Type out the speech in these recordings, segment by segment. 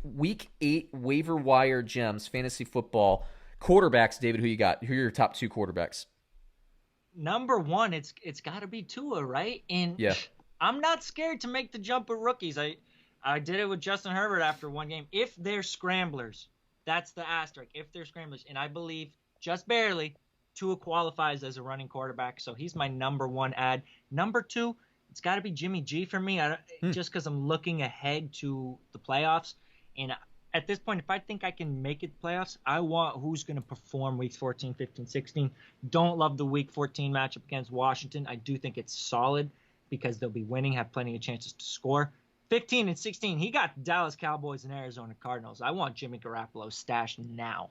Week 8 waiver wire gems, fantasy football. Quarterbacks, David, who you got? Who are your top 2 quarterbacks? Number one, it's got to be Tua, right? And Yeah. I'm not scared to make the jump of rookies. I did it with Justin Herbert after one game. If they're scramblers, that's the asterisk. If they're scramblers, and I believe just barely Tua qualifies as a running quarterback, so he's my number one ad. Number 2, it's got to be Jimmy G for me, just because I'm looking ahead to the playoffs. And at this point, if I think I can make it playoffs, I want who's going to perform weeks 14, 15, 16. Don't love the week 14 matchup against Washington. I do think it's solid because they'll be winning, have plenty of chances to score. 15 and 16, he got Dallas Cowboys and Arizona Cardinals. I want Jimmy Garoppolo stashed now.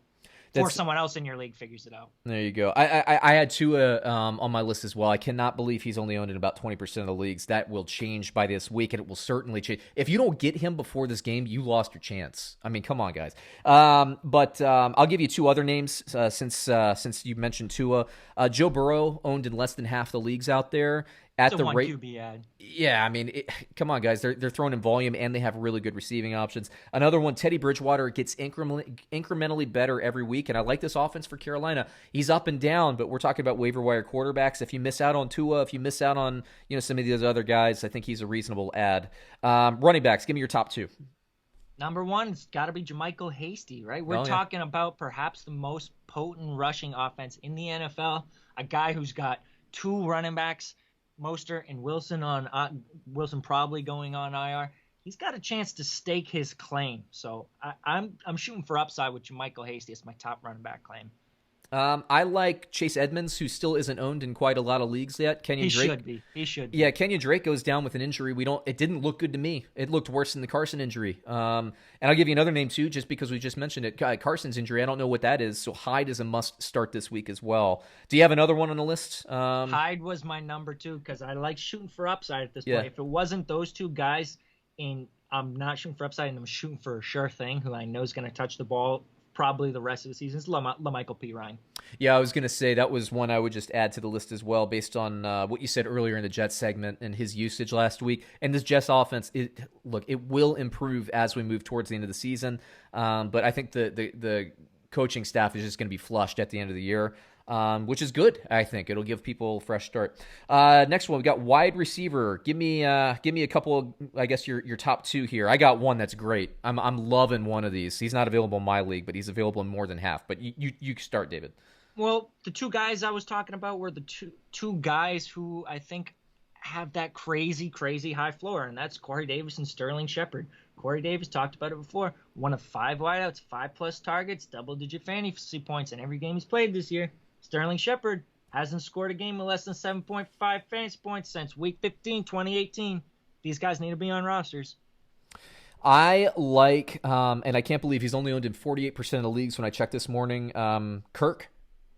Or someone else in your league figures it out. There you go. I had Tua on my list as well. I cannot believe he's only owned in about 20% of the leagues. That will change by this week, and it will certainly change. If you don't get him before this game, you lost your chance. I mean, come on, guys. But I'll give you 2 other names since you mentioned Tua. Joe Burrow owned in less than half the leagues out there. It's a 1 QB ad. Yeah, I mean, come on, guys. They're throwing in volume, and they have really good receiving options. Another one, Teddy Bridgewater gets incrementally better every week, and I like this offense for Carolina. He's up and down, but we're talking about waiver wire quarterbacks. If you miss out on Tua, if you miss out on some of these other guys, I think he's a reasonable ad. Running backs, give me your top 2. Number 1's got to be Jamycal Hasty, right? We're talking about perhaps the most potent rushing offense in the NFL. A guy who's got 2 running backs, Mostert and Wilson Wilson probably going on IR. He's got a chance to stake his claim. So I'm shooting for upside with Jamycal Hasty. It's my top running back claim. I like Chase Edmonds, who still isn't owned in quite a lot of leagues yet. Kenyon Drake should be. Yeah, Kenyon Drake goes down with an injury. It didn't look good to me. It looked worse than the Carson injury. And I'll give you another name too, just because we just mentioned it. Carson's injury, I don't know what that is. So Hyde is a must start this week as well. Do you have another one on the list? Hyde was my number 2 because I like shooting for upside at this point. If it wasn't those 2 guys, and I'm not shooting for upside, and I'm shooting for a sure thing who I know is going to touch the ball probably the rest of the season, is LaMichael P. Ryan. Yeah, I was going to say that was one I would just add to the list as well, based on what you said earlier in the Jets segment and his usage last week. And this Jets offense, it will improve as we move towards the end of the season. But I think the coaching staff is just going to be flushed at the end of the year. Which is good. I think it'll give people a fresh start. Next one, we got wide receiver. Give me a couple of, I guess, your top 2 here. I got one that's great. I'm loving one of these. He's not available in my league, but he's available in more than half. But you start, David. Well, the 2 guys I was talking about were the two guys who I think have that crazy high floor, and that's Corey Davis and Sterling Shepard. Corey Davis, talked about it before, one of 5 wideouts, 5+ targets, double-digit fantasy points in every game he's played this year. Sterling Shepard hasn't scored a game of less than 7.5 fantasy points since Week 15, 2018. These guys need to be on rosters. I like, and I can't believe he's only owned in 48% of the leagues when I checked this morning, Kirk,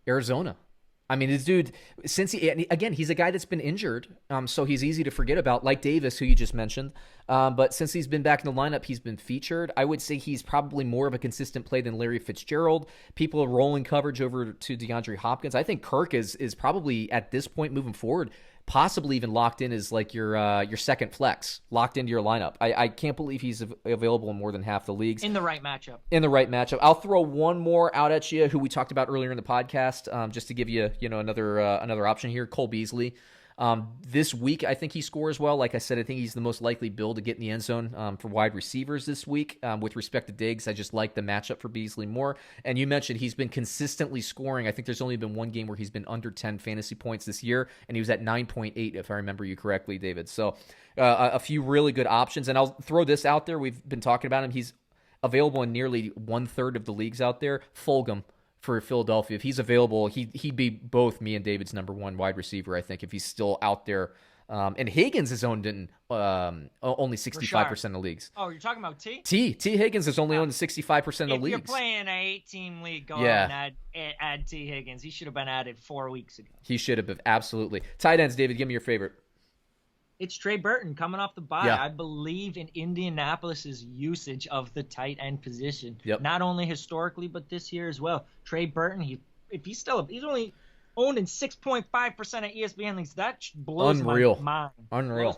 Arizona. I mean, this dude, he's a guy that's been injured, so he's easy to forget about, like Davis, who you just mentioned. But since he's been back in the lineup, he's been featured. I would say he's probably more of a consistent play than Larry Fitzgerald. People are rolling coverage over to DeAndre Hopkins. I think Kirk is probably, at this point moving forward, possibly even locked in as like your second flex, locked into your lineup. I can't believe he's available in more than half the leagues. In the right matchup. I'll throw one more out at you, who we talked about earlier in the podcast, just to give you another option here. Cole Beasley. This week, I think he scores well. Like I said, I think he's the most likely build to get in the end zone for wide receivers this week. With respect to Diggs, I just like the matchup for Beasley Moore. And you mentioned he's been consistently scoring. I think there's only been one game where he's been under 10 fantasy points this year, and he was at 9.8, if I remember you correctly, David. So a few really good options. And I'll throw this out there. We've been talking about him. He's available in nearly 1/3 of the leagues out there. Fulgham for Philadelphia. If he's available, he'd be both me and David's number 1 wide receiver, I think, if he's still out there. And Higgins is owned in only 65% of the leagues. Oh, you're talking about T? T Higgins is only owned in 65% of the leagues. If you're playing an 8-team league, go on and add T Higgins. He should have been added 4 weeks ago. He should have been, absolutely. Tight ends, David, give me your favorite. It's Trey Burton coming off the bye. Yeah. I believe in Indianapolis's usage of the tight end position, Yep. not only historically but this year as well. Trey Burton, he's only owned in 6.5% of ESPN leagues. That blows my mind. Unreal.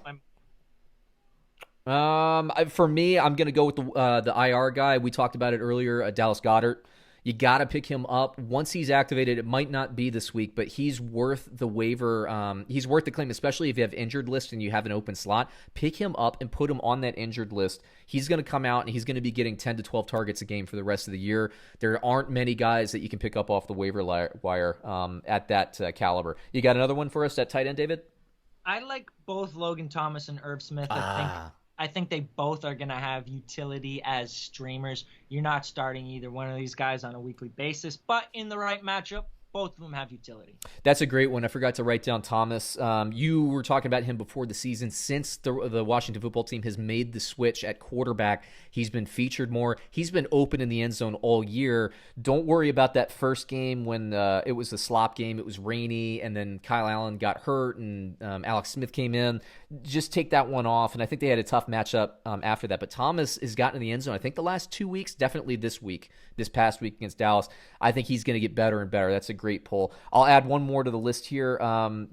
For me, I'm gonna go with the IR guy. We talked about it earlier, Dallas Goddard. You got to pick him up. Once he's activated, it might not be this week, but he's worth the waiver. He's worth the claim, especially if you have injured list and you have an open slot. Pick him up and put him on that injured list. He's going to come out and he's going to be getting 10 to 12 targets a game for the rest of the year. There aren't many guys that you can pick up off the waiver wire at that caliber. You got another one for us at tight end, David? I like both Logan Thomas and Irv Smith. I think they both are going to have utility as streamers. You're not starting either one of these guys on a weekly basis, but in the right matchup, both of them have utility. That's a great one. I forgot to write down Thomas. You were talking about him before the season. Since the Washington football team has made the switch at quarterback, he's been featured more. He's been open in the end zone all year. Don't worry about that first game when it was a slop game. It was rainy, and then Kyle Allen got hurt, and Alex Smith came in. Just take that one off, and I think they had a tough matchup after that. But Thomas has gotten in the end zone, I think, the last 2 weeks, definitely this past week against Dallas. I think he's going to get better and better. That's a great pull. I'll add one more to the list here,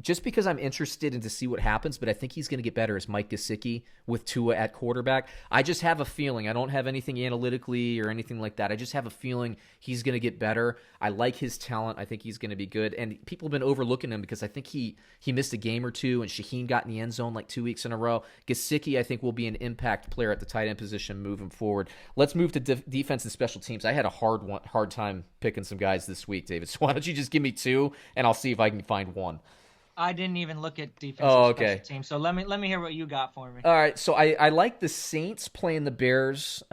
just because I'm interested in to see what happens, but I think he's going to get better is Mike Gesicki with Tua at quarterback. I just have a feeling. I don't have anything analytically or anything like that. I just have a feeling he's going to get better. I like his talent. I think he's going to be good. And people have been overlooking him because I think he missed a game or two, and Shaheen got in the end zone like 2 weeks in a row. Gesicki, I think, will be an impact player at the tight end position moving forward. Let's move to defense and special teams. I had a hard time picking some guys this week, David. So why don't you just give me two, and I'll see if I can find one. I didn't even look at defensive special teams, so let me hear what you got for me. All right, so I like the Saints playing the Bears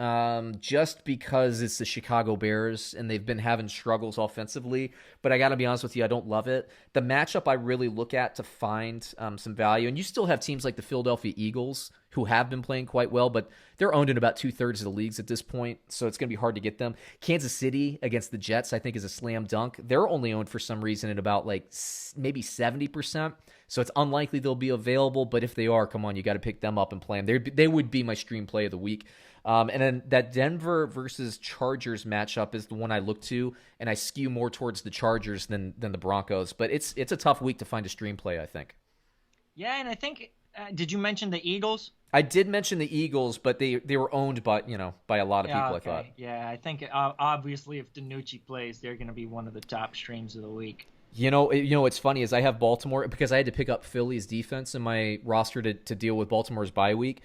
just because it's the Chicago Bears, and they've been having struggles offensively, but I got to be honest with you, I don't love it. The matchup I really look at to find some value, and you still have teams like the Philadelphia Eagles who have been playing quite well, but they're owned in about 2/3 of the leagues at this point, so it's going to be hard to get them. Kansas City against the Jets, I think, is a slam dunk. They're only owned for some reason at about maybe 70%, so it's unlikely they'll be available, but if they are, come on, you got to pick them up and play them. They would be my stream play of the week. And then that Denver versus Chargers matchup is the one I look to, and I skew more towards the Chargers than the Broncos, but it's a tough week to find a stream play, I think. Yeah, and I think, did you mention the Eagles? I did mention the Eagles, but they were owned by a lot of people, okay. I thought. Yeah, I think obviously if DiNucci plays, they're going to be one of the top streams of the week. You know what's funny is I have Baltimore because I had to pick up Philly's defense in my roster to deal with Baltimore's bye week.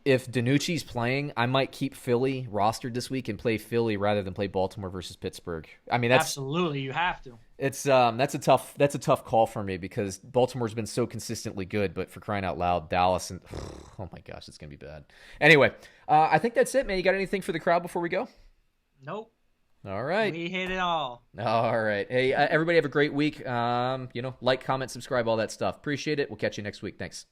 If DiNucci's playing, I might keep Philly rostered this week and play Philly rather than play Baltimore versus Pittsburgh. I mean, absolutely, you have to. It's that's a tough call for me because Baltimore's been so consistently good, but for crying out loud, Dallas and oh my gosh, it's gonna be bad. Anyway, I think that's it, man. You got anything for the crowd before we go? Nope. All right. We hit it all. All right. Hey, everybody have a great week. Like, comment, subscribe, all that stuff. Appreciate it. We'll catch you next week. Thanks.